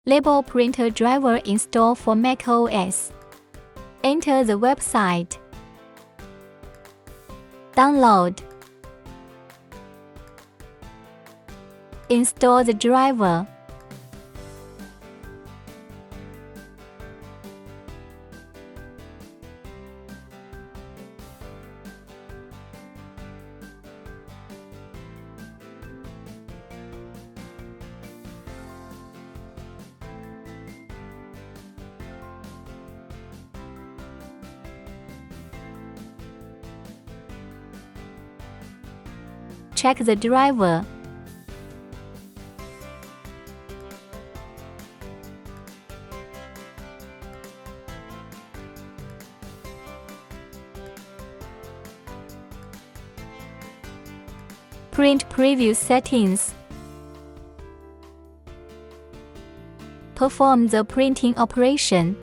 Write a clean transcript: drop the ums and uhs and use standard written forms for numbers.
OSLabel printer driver install for macOS. Enter the website. Download. Install the driver. Check the driver. Print preview settings. Perform the printing operation.